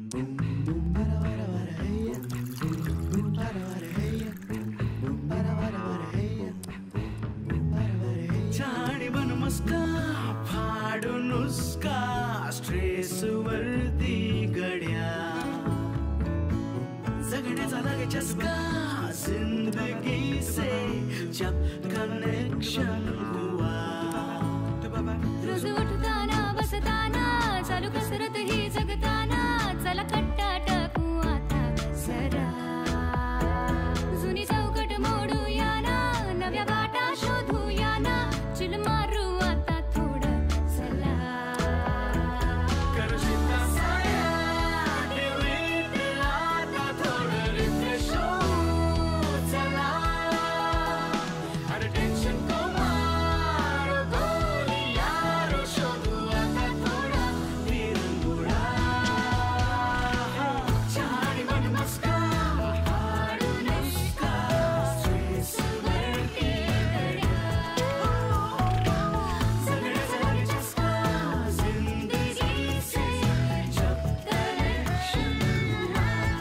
छाणी बन मस्का फाडून उसका स्ट्रेस वरती गड्या जगण्याचा लागे चस्का जिंदगी से जब कनेक्शन हुआ रोज उठताना बसताना चालू कसरत ही जगताना चला कट्टा टाकू आता जरा जुनी चौकट मोडूया ना नव्या वाटा शोधूया ना चिल मारू आता थोडं चला करशील साया डिलीट आता थोडं रिफ्रेश चला अरे टेन्शन को मार गोली यारो शोधू आता थोडा विरंगुळा छाणी बन मस्का फाडून उसका स्ट्रेस वरती गड्या जगण्याचा लागे चस्का जिंदगी से जब कनेक्शन हुआ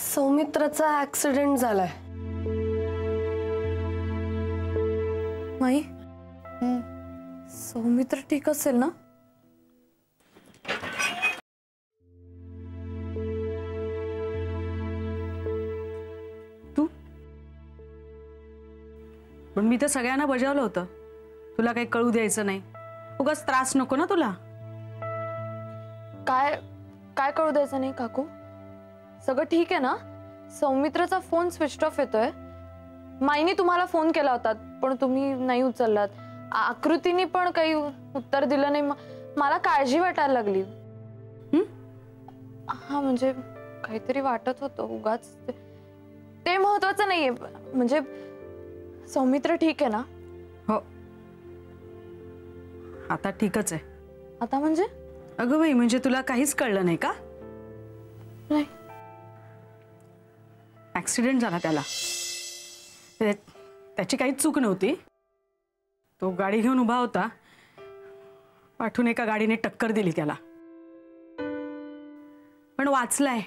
सौमित्राचा ऍक्सिडेंट झालाय. माई, सौमित्र ठीक असेल ना? तू पण मी तर सगळ्यांना बजावलं होतं तुला काही कळू द्यायचं नाही. उगाच त्रास नको ना तुला. काय काय कळू द्यायचं नाही काकू? सगळं ठीक आहे ना? सौमित्रचा फोन स्विच ऑफ येतोय. माईने तुम्हाला फोन केला होता पण तुम्ही नाही उचललात. आकृतीने पण काही उत्तर दिलं नाही. मला काळजी वाटायला लागली. हा म्हणजे काहीतरी वाटत होतं उगाच. ते महत्वाचं नाहीये. म्हणजे सौमित्र ठीक आहे ना? हो आता ठीकच आहे. आता म्हणजे? अगं बाई म्हणजे तुला काहीच कळलं नाही का? नाही. ऍक्सिडेंट झाला त्याला. त्याची काहीच चूक नव्हती. तो गाडी घेऊन उभा होता पाठून एका गाडीने टक्कर दिली त्याला. पण वाचलाय.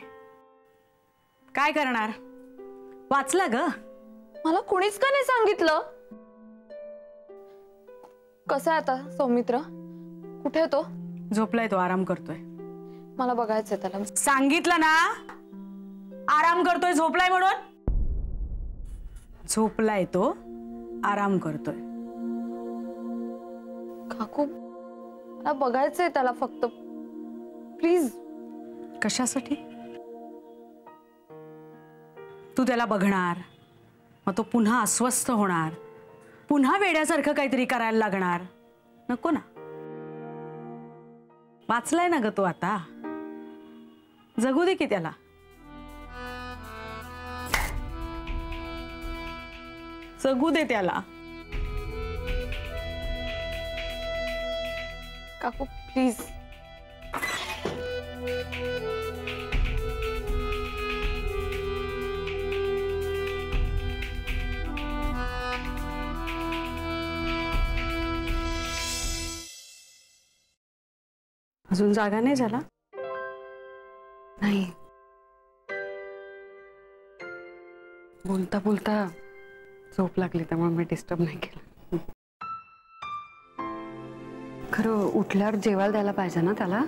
काय करणार? वाचला ग. मला कोणीच का नाही सांगितलं? कसा आहे आता सौमित्र? कुठे तो? झोपलाय तो. आराम करतोय. मला बघायचंय त्याला. सांगितलं ना आराम करतोय. झोपलाय म्हणून. झोपलाय तो. आराम करतोय. काकू मला बघायचंय त्याला फक्त. प्लीज. कशासाठी? तू त्याला बघणार मग तो पुन्हा अस्वस्थ होणार. पुन्हा वेड्यासारखं काहीतरी करायला लागणार. नको ना. वाचलाय ना ग तो आता. जगू दे की त्याला. जगू दे त्याला. काकू प्लीज. अजून जागा नाही झाला? नाही. बोलता बोलता झोप लागली त्यामुळे मी डिस्टर्ब नाही केलं. खरं उठल्यावर जेवायला द्यायला पाहिजे ना त्याला.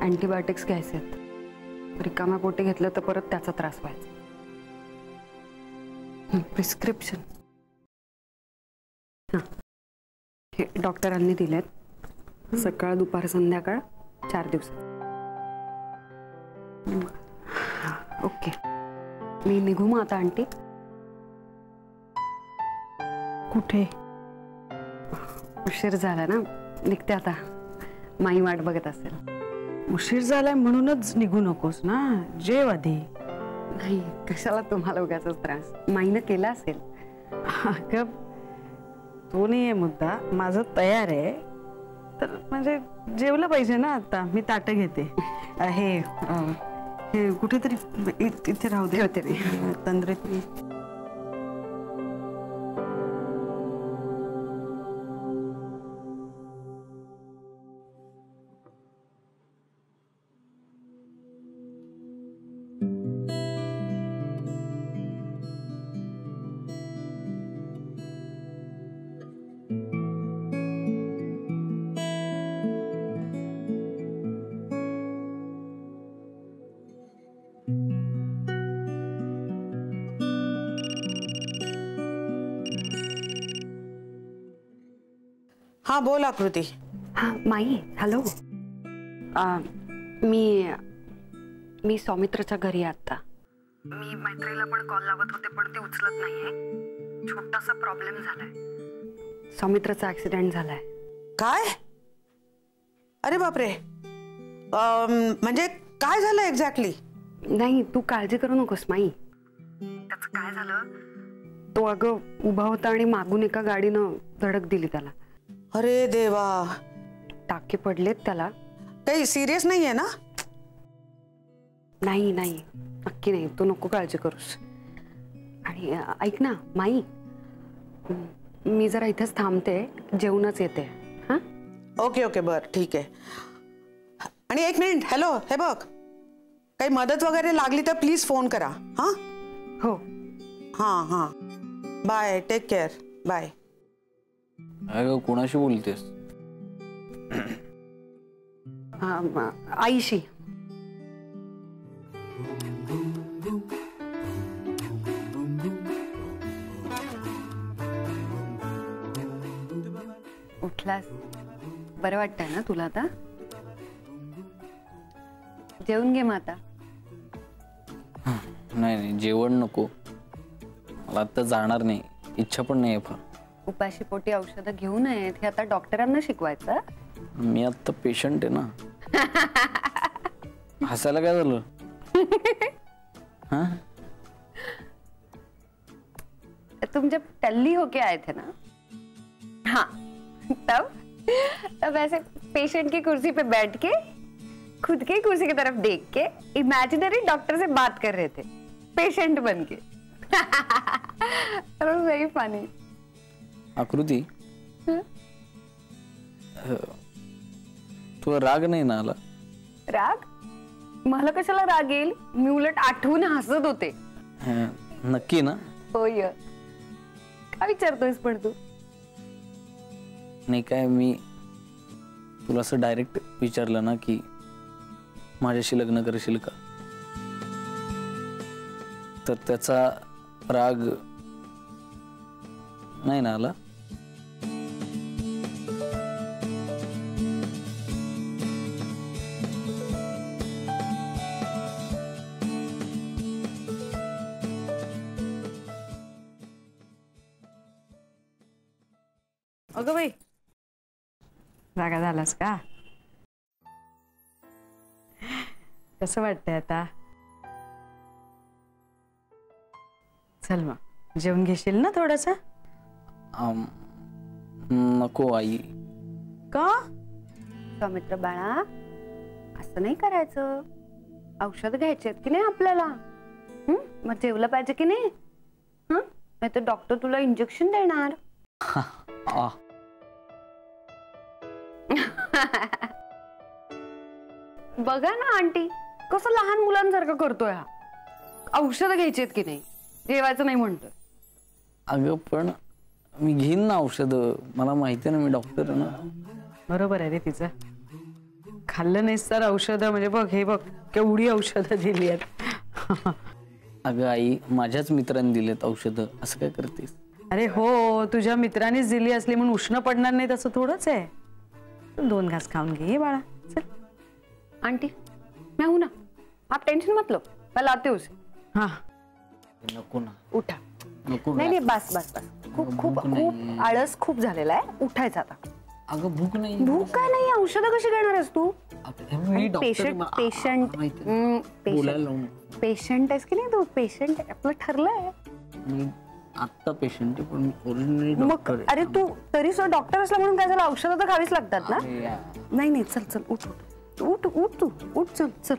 अँटीबायोटिक्स घ्यायचे आहेत. रिकाम्या पोटी घेतलं तर परत त्याचा त्रास व्हायचा. प्रिस्क्रिप्शन हे डॉक्टरांनी दिलेत. सकाळ दुपार संध्याकाळ 4 दिवसात. ओके मी निघू मग आता आंटी? कुठे? उशीर झाला ना. निघते आता. माई वाट बघत असेल. उशीर झालाय म्हणूनच निघू नकोस ना, जेव आधी. नाही, कशाला तुम्हाला उगाच त्रास, माईनं केला असेल. अगं तो नाहीये मुद्दा, माझं तयार आहे. तर म्हणजे जेवलं पाहिजे ना आता. मी ताटं घेते. हे कुठेतरी इथे राहू दे. ठेवते मी. तंद्रीत. हाँ बोल आकृती. हा माई, हॅलो. मी सौमित्रच्या घरी आहे आता. मी मैत्रीला पण कॉल लावत होते पण ते उचलत नाहीये. छोटासा प्रॉब्लेम झालाय. सौमित्रचा ऍक्सिडेंट झालाय. काय? अरे बापरे. म्हणजे काय झालं एक्झॅक्टली? नाही, तू काळजी करू नकोस माई. त्याचं काय झालं, तो अगं उभा होता आणि मागून एका गाडीनं धडक दिली त्याला. अरे देवा. टाके पडलेत त्याला. काही सिरियस नाहीये ना? नाही नाही, नक्की नाही. तू नको काळजी करूस. आणि ऐक ना माई, मी जरा इथेच थांबते, जेवणच येते. हा ओके ओके, बर ठीक आहे. आणि एक मिनिट, हॅलो, हे बघ, काही मदत वगैरे लागली तर प्लीज फोन करा. हा हो. हां हां, बाय, टेक केअर, बाय. अगं कोणाशी बोलतेस? आईशी. उठलास? बरं वाटतंय ना तुला आता? जेवून घे मग आता. नाही नाही, जेवण नको मला, आता जाणार नाही. इच्छा पण नाही फार. उपाशी पोटी औषधं घेऊ नयेत हे आता डॉक्टरांना शिकवायचं. मी आता पेशंट आहे ना. हसायला काय झालं? तुम जब टल्ली होके आए थे ना, हाँ, तब ऐसे पेशेंट की कुर्सी पे बैठ के खुद की कुर्सी की तरफ देख के इमेजिनरी डॉक्टर से बात कर रहे थे पेशेंट बन के. Very funny. आकृती, तुला राग नाही ना आला? राग? मला कशाला राग येईल? मी उलट आठवून हसत होते. नक्की ना? होय. काय विचारतोयस पण तू? नाही काय, मी तुला असं डायरेक्ट विचारलं ना की माझ्याशी लग्न करशील का, तर त्याचा राग नाही ना आला? अगं बाई, जागा झालास का? कसं वाटतंय आता? चल मग जेवण घेशील ना थोडस? नको आई. का? सौमित्र बाळा, असं नाही करायचं. औषध घ्यायचे की नाही आपल्याला? मग जेवलं पाहिजे की नाही? नाही तर डॉक्टर तुला इंजेक्शन देणार. बघा ना आंटी, कसं लहान मुलांसारखं करतोय हा. औषध घ्यायचेत की नाही, जेवायचं नाही म्हणतोय. अगं पण मी घेईन ना औषध, मला माहिती आहे ना, मी डॉक्टर आहे ना. बरोबर आहे रे तिचं. खाल्लं नाहीस तर औषध, म्हणजे बघ हे बघ केवढी औषधं दिली आहेत. अगं आई, माझ्याच मित्रांनी दिलेत औषधं, असं काय करतेस? अरे हो, तुझ्या मित्रांनीच दिली असली म्हणून उष्ण पडणार नाही तसं थोडंच आहे. 2 घास खाऊन घे बाळा. चल आंटी, मैं हूं ना, आप टेंशन मत लो, मैं लाती हूँ उसे. हाँ नको ना, उठा. नको. नाही नाही, बस बस बस. खूप खूप खूप आळस खूप झालेला आहे, उठायचं आता. अगं भूक नाही. भूक काय नाही, औषधं कशी घेणार आहेस तू? पेशंट आहेस की नाही तू? पेशंट आपलं ठरलंय. मी आत्ता पेशंट आहे पण ओरिजिनली मग डॉक्टर अरे तू तरी सुद्धा डॉक्टर असला म्हणून काय झालं? औषधं तर खावीच लागतात ना. नाही नाही, चल चल, उठ उठ उठ, तू उठ, चल चल.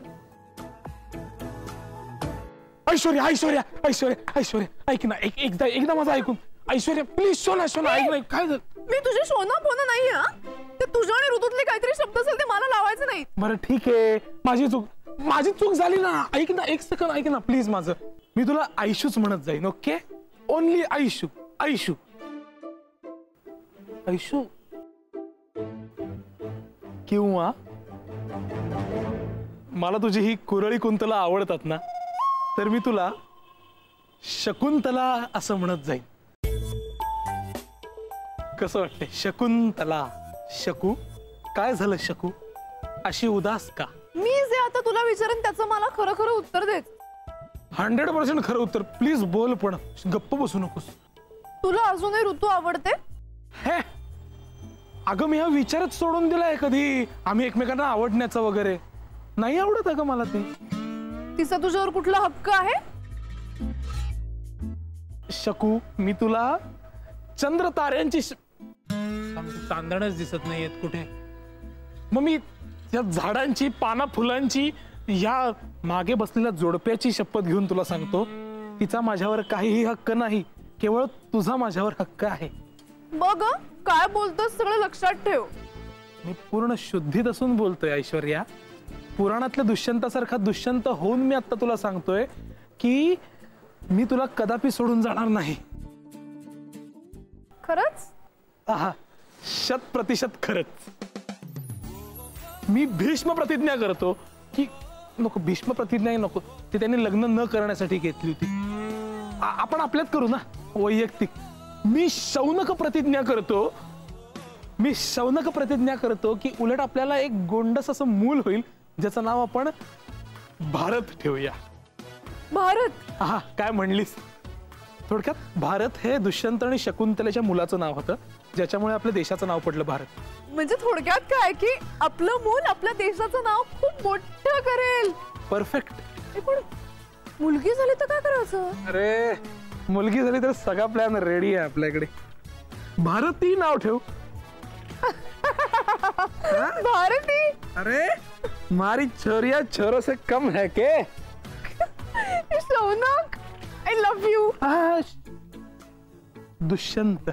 ऐश्वर्या ऐश्वर्या ऐश्वर्या ऐश्वर्या ऐक ना, एकदा माझं ऐकून. ऐश्वर्या प्लीज, सोना ऐक ना. काय झालं? मी तुझी सोना फोन नाही हा. ते तुझ्या आणि ऋतूतले काहीतरी शब्द असेल ते मला लावायचे नाही. बरं ठीक आहे, माझी चूक झाली ना. ऐक ना, एक सेकंड ऐक ना प्लीज माझं. मी तुला आयशूच म्हणत जाईन, ओके? ओनली आयशू. आयशू आयशू किंवा मला तुझी ही कुरळी कुंतला आवडतात ना, तर मी तुला शकुंतला असं म्हणत जाईन. कसं वाटतंय? शकुंतला. शकू, काय झालं शकू? अशी उदास का? मी जे आता तुला विचारेन त्याचं मला खरं खरं उत्तर दे. 100% खरं उत्तर. प्लीज बोल, पण गप्प बसू नकोस. तुला अजूनही ऋतू आवडते? हे अगं, मी हा विचारच सोडून दिलाय कधी आम्ही एकमेकांना आवडण्याचा वगैरे. नाही आवडत अगं मला ती. तिचा तुझ्यावर कुठला हक्क आहे? शकू, मी तुला चंद्र ताऱ्यांची चांदणच दिसत नाहीयेत कुठे. मग मी या झाडांची, पाना फुलांची, या मागे बसलेल्या जोडप्याची शपथ घेऊन तुला सांगतो, तिचा माझ्यावर काहीही हक्क नाही, केवळ तुझा माझ्यावर हक्क आहे. बघ काय बोलतोस सगळं लक्षात ठेव. मी पूर्ण शुद्धीत असून बोलतोय ऐश्वर्या. पुराणातल्या दुष्यंतासारखा दुष्यंत होऊन मी आता तुला सांगतोय की मी तुला कदापि सोडून जाणार नाही. खरंच? आहा, 100% खरंच. मी भीष्म प्रतिज्ञा करतो की नको, भीष्म प्रतिज्ञा नको, ती त्यांनी लग्न न करण्यासाठी घेतली होती. आपण आपल्यात करू ना, वैयक्तिक. मी शौनक प्रतिज्ञा करतो की उलट आपल्याला एक गोंडस असं मूल होईल ज्याचं नाव आपण भारत ठेवूया. भारत? हा, काय म्हणलीस? थोडक्यात भारत हे दुष्यंत आणि शकुंतलेच्या मुलाचं नाव होतं, ज्याच्यामुळे आपल्या देशाचं नाव पडलं भारत. म्हणजे थोडक्यात काय की आपलं मूल आपल्या देशाचं नाव खूप मोठं करेल. परफेक्ट. पण मुलगी झाली तर काय करायचं? अरे, मुलगी झाली तर सगळा प्लॅन रेडी आहे आपल्याकडे. भारती नाव ठेव. भारती? अरे, मारी छोरिया छोरो से कम है के? Shaunak, I love you. Dushyant.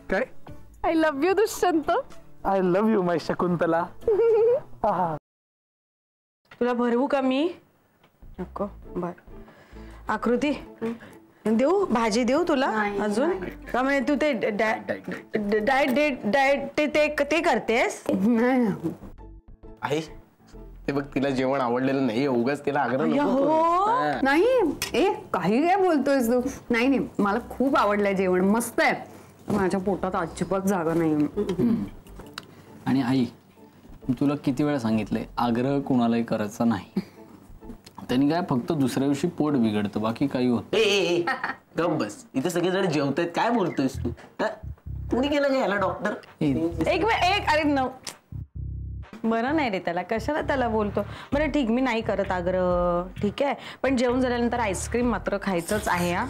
काय? I love you Dushyant. I love you my Shakuntala. तुला भरवू का मी? नको. बर, आकृती देऊ, भाजी देऊ तुला अजून? का म्हणजे तू ते डाएट ते करतेस? आई, ते बघ, तिला जेवण आवडलेलं नाही, उगाच तिला आग्रह नको हो. करू. नाही, ए काही काय बोलतोयस तू? नाही नाही, मला खूप आवडलंय जेवण, मस्त आहे. माझ्या पोटात अजिबात जागा नाही. आणि आई, तुला किती वेळा सांगितलंय आग्रह कुणालाही करायचा नाही. त्यांनी काय फक्त दुसऱ्या दिवशी पोट बिघडतं, बाकी काही होत. गप बस, इथे सगळेजण जेवतायत, काय बोलतोयस तू? कुणी केलं का याला डॉक्टर? अरे न, बरं नाही रे त्याला, कशाला त्याला बोलतो? बरं ठीक, मी नाही करत आग्रह, ठीक आहे, पण जेवण झाल्यानंतर आईस्क्रीम मात्र खायचंच आहे. हा,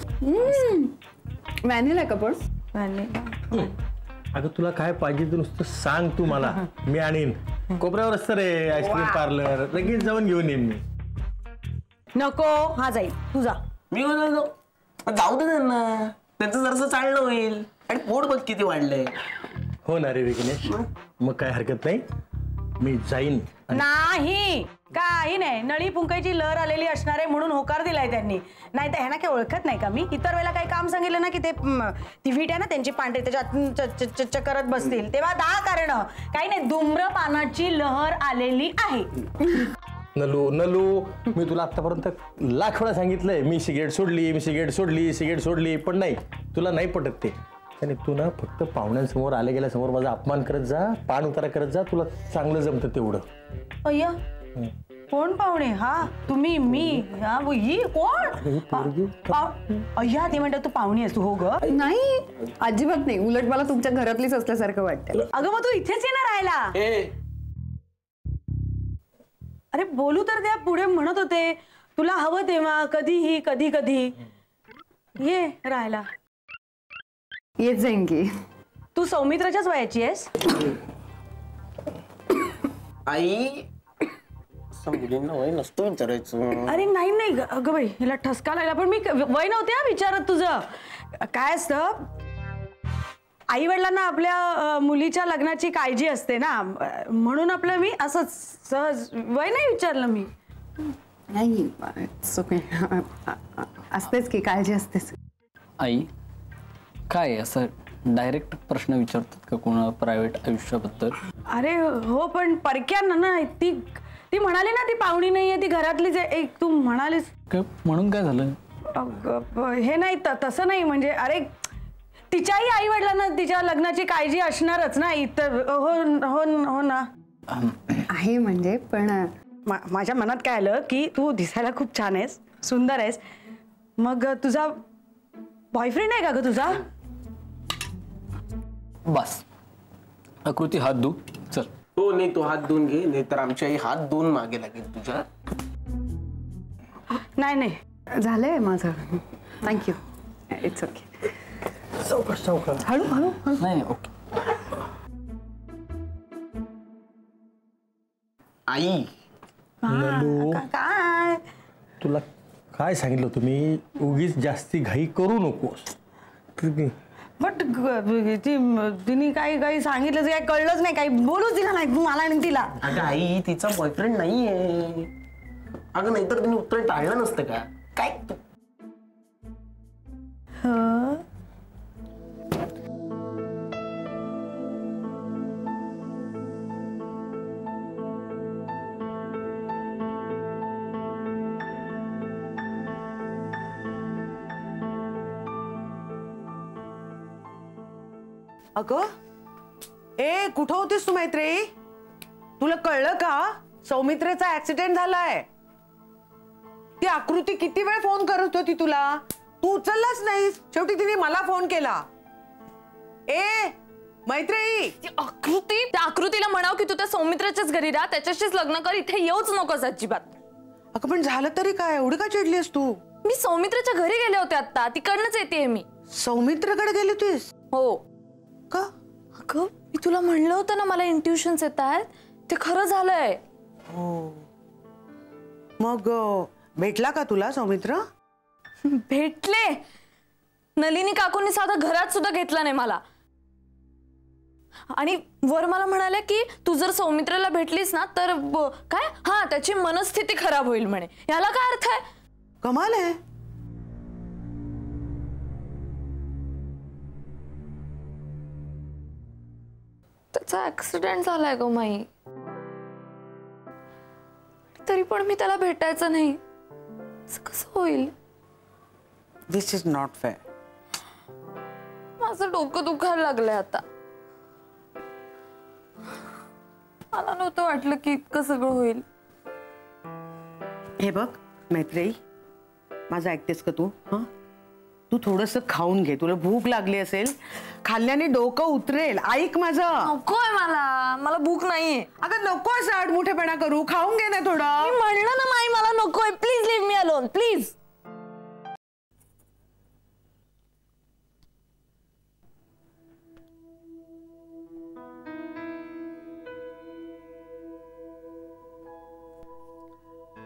व्हॅनिला का? पण व्हॅनिला. अगं तुला काय पाहिजे तर नुसतं सांग तू मला, मी आणीन. कोपऱ्यावर असतं रे आईस्क्रीम पार्लर, लगेच जाऊन घेऊन येईन मी. नको, हा जाईल, तू जा. मी म्हणतो जाऊ दे त्यांना, त्यांचं जरासं चालणं होईल. आणि पोट बघ किती वाढलंय. हो ना रे विघ्नेश, मग काय हरकत नाही, मी जाईन. नाही, काही नाही, नळी फुंकायची लहर आलेली असणार आहे म्हणून होकार दिलाय त्यांनी. नाही तर ह्यांना काही ओळखत नाही का मी? इतर वेळेला काही काम सांगितलं ना की ते ती वीट आहे ना त्यांची पांढरी, त्याच्यात करत बसतील, तेव्हा 10 कारण. काही नाही, धूम्रपानाची लहर आलेली आहे. नलू मी तुला आतापर्यंत लाख वेळा सांगितलंय, मी सिगरेट सोडली, पण नाही, तुला नाही पटत ते. आणि तू ना फक्त पाहुण्यांसमोर आले गेल्यासमोर माझा अपमान करत जा, पान उतारा करत जा, तुला चांगलं जमतं तेवढं. अय्या, कोण पाहुणे? हा तुम्ही, मी, ही कोण? अय्या, ते म्हणतात तू पाहुणी असतो. हो ग, नाही अजिबात नाही, उलट मला तुमच्या घरातलीच असल्यासारखं वाटतं. अगं मग तू इथेच येणार राहायला? अरे बोलू तर द्या. पुढे म्हणत होते तुला हवं तेव्हा, कधीही, कधी कधी ये राहायला. येत जाईन की. तू सौमित्राच्याच वयाची आहेस? आई मुलींना वय नसतो विचारायचं. अरे नाही नाही अगं बाई, हिला ठसका लागला. पण मी वय नव्हते हा विचारत तुझं. काय असतं, आई वडिलांना आपल्या मुलीच्या लग्नाची काळजी असते ना, म्हणून आपलं मी असं सहज वय नाही विचारलं मी. नाही असतेच की, काळजी असतेच. आई काय असं डायरेक्ट प्रश्न विचारतात का कोणा प्रायव्हेट आयुष्याबद्दल? अरे हो, पण परक्यांना ना ती म्हणाली ना ती पाहुणी नाहीये, ती घरातलीच आहे. एक तू म्हणालीस म्हणून काय झालं? हे नाही तसं नाही, म्हणजे अरे तिच्याही आई वडिलांना तिच्या लग्नाची काळजी असणारच ना. इतर हो ना आहे म्हणजे. पण माझ्या मनात काय आलं की तू दिसायला खूप छान आहेस, सुंदर आहेस. मग तुझा बॉयफ्रेंड आहे का ग तुझा? बस आकृती हात धू चल. हो नाही, तू हात धुवून घे, नाही तर आमची आई हात धुवून मागे लागेल तुझ्या. नाही नाही झालंय माझं. थँक्यू. It's okay. हळू हळू हळू. नाही ओके. आई नलू, काय तुला काय सांगितलं तुम्ही, उगीच जास्ती घाई करू नकोस. बट तिने काही सांगितलं काही कळलंच नाही, काही बोलूच दिलं नाही मला आणि तिला. अगं आई तिचा बॉयफ्रेंड नाहीये. अगं नाहीतर तिने उत्तर टाळलं नसतं का काय? अगं ए, कुठं होतीस तू मैत्री? तुला कळलं का सौमित्रेचा ऍक्सिडेंट झालाय? ती आकृती किती वेळ फोन करत होती तुला, तू उचललाच नाहीस. शेवटी तिने मला फोन केला. ए मैत्री, आकृती, त्या आकृतीला म्हणाव की तू त्या सौमित्राच्याच घरी राहा, त्याच्याशीच लग्न कर, इथे येऊच नकोस अजिबात. अगं पण झालं तरी काय, एवढी का चिडलीस तू? मी सौमित्राच्या घरी गेले होते आता, तिकडनंच येते मी. सौमित्राकडे गेली होतीस? हो. का? अगं मी तुला म्हणलं होतं ना मला इंट्युशन्स येत आहेत, ते खरं झालंय. हो. मग भेटला का तुला सौमित्र? भेटले. नलिनी काकूंनी साधा घरात सुद्धा घेतला नाही मला. आणि वर मला म्हणाले की तू जर सौमित्राला भेटलीस ना तर काय, हा त्याची मनस्थिती खराब होईल म्हणे. याला काय अर्थ आहे? कमाल आहे. त्याचा ऍक्सिडेंट झालाय ग माई, तरी पण मी त्याला भेटायचं नाही. कसं होईल? दिस इज नॉट फेअर. माझं डोकं दुखायला लागलंय आता. मला नव्हतं वाटलं की इतकं सगळं होईल. हे बघ मैत्री, माझं ऐकतेस का तू? हा, तू थोडस खाऊन घे, तुला भूक लागली असेल, खाल्ल्याने डोकं उतरेल. ऐक माझं. नकोय मला भूक नाहीये. अगं नको असं आडमुठेपणा करू, खाऊन घे ना थोडं. मी म्हणलं ना माई मला नकोय, please leave me alone please.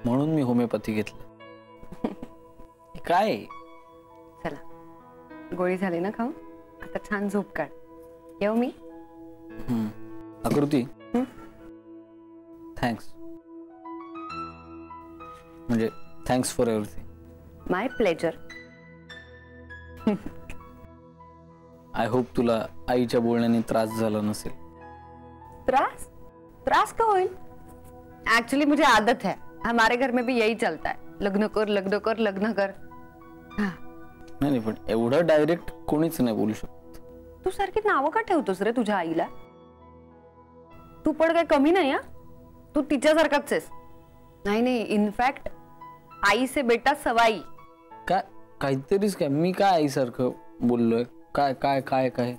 म्हणून मी होमिओपॅथी घेतलं. काय चला गोळी झाली ना खाऊन, आता छान झोप काढ. येऊ मी? आकृती थँक्स, म्हणजे thanks for everything. My pleasure. I hope तुला आईच्या बोलण्याने त्रास झाला नसेल. त्रास? त्रास का होईल? एक्चुअली मुझे आदत है, हमारे घर में भी यही चलता है, लग्न कर लग्न कर लग्न कर. नाही पण एवढं डायरेक्ट कोणीच नाही बोलू शकत. तू सारखी नावं का ठेवतोस रे तुझ्या आईला? तू पण काय कमी नाही हा, तू तिच्यासारखाच आहेस. नाही नाही, इनफॅक्ट आई से बेटा सवाई. काय काहीतरीच काय, मी काय आईसारखं बोललोय? काय काय काय काय?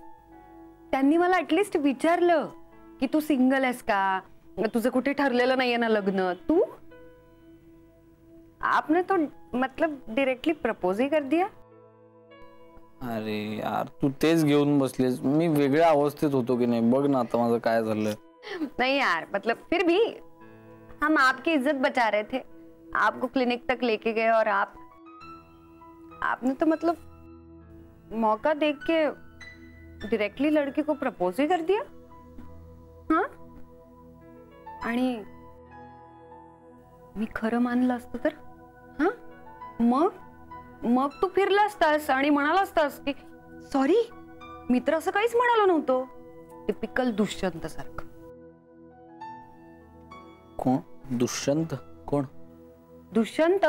त्यांनी मला ऍटलिस्ट विचारलं की तू सिंगल आहेस का, तुझं कुठे ठरलेलं नाहीये ना लग्न. तू आपने तो मतलब डायरेक्टली प्रपोज ही कर दिया. अरे यार तू तेच घेऊन बसलीस. मी वेगळ्या अवस्थेत होतो की नाही बघ ना आता माझं काय झालं. नहीं यार, मतलब फिर भी हम आपकी इज्जत बचा रहे थे, आपको क्लिनिक तक लेके गए और आपने तो मतलब मौका देख के डायरेक्टली लड़के को प्रपोज ही कर दिया. हाँ, आणि मी खरं मानलं असतं तर हा मग तू फिरला असतास आणि म्हणाला असतास की सॉरी मी तर असं काहीच म्हणालो नव्हतो. टिपिकल दुष्यंत सारखं. कोण दुष्यंत? कोण दुष्यंत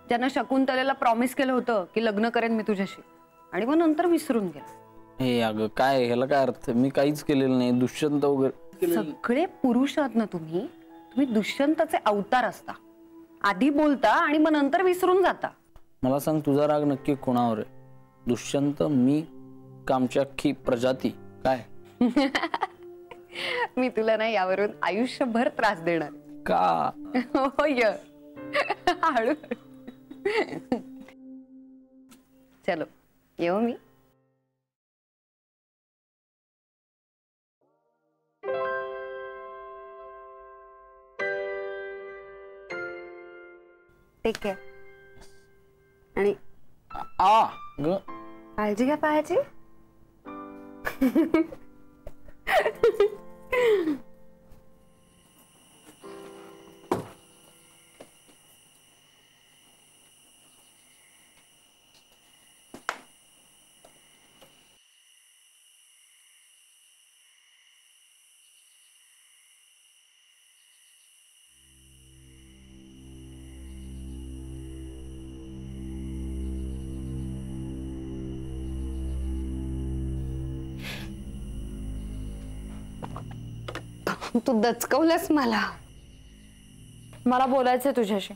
ज्यानं शकुंतलेला प्रॉमिस केलं होतं की लग्न करेन मी तुझ्याशी आणि मग नंतर विसरून गेला. हे अगं काय ह्याला काय अर्थ? मी काहीच केलेलं नाही. दुष्यंत वगैरे सगळे पुरुष आहात ना तुम्ही दुष्यंताचे अवतार असता. आधी बोलता आणि मग नंतर विसरून जाता. मला सांग तुझा राग नक्की कोणावर आहे? दुष्यंत, मी, कामची अख्खी प्रजाती काय? मी तुला ना यावरून आयुष्यभर त्रास देणार. का? होय हळू. चलो येऊ मी. Take care. आणि ग काळजी घ्या पायाची. तू दचकवलंस मला. मला बोलायचंय तुझ्याशी.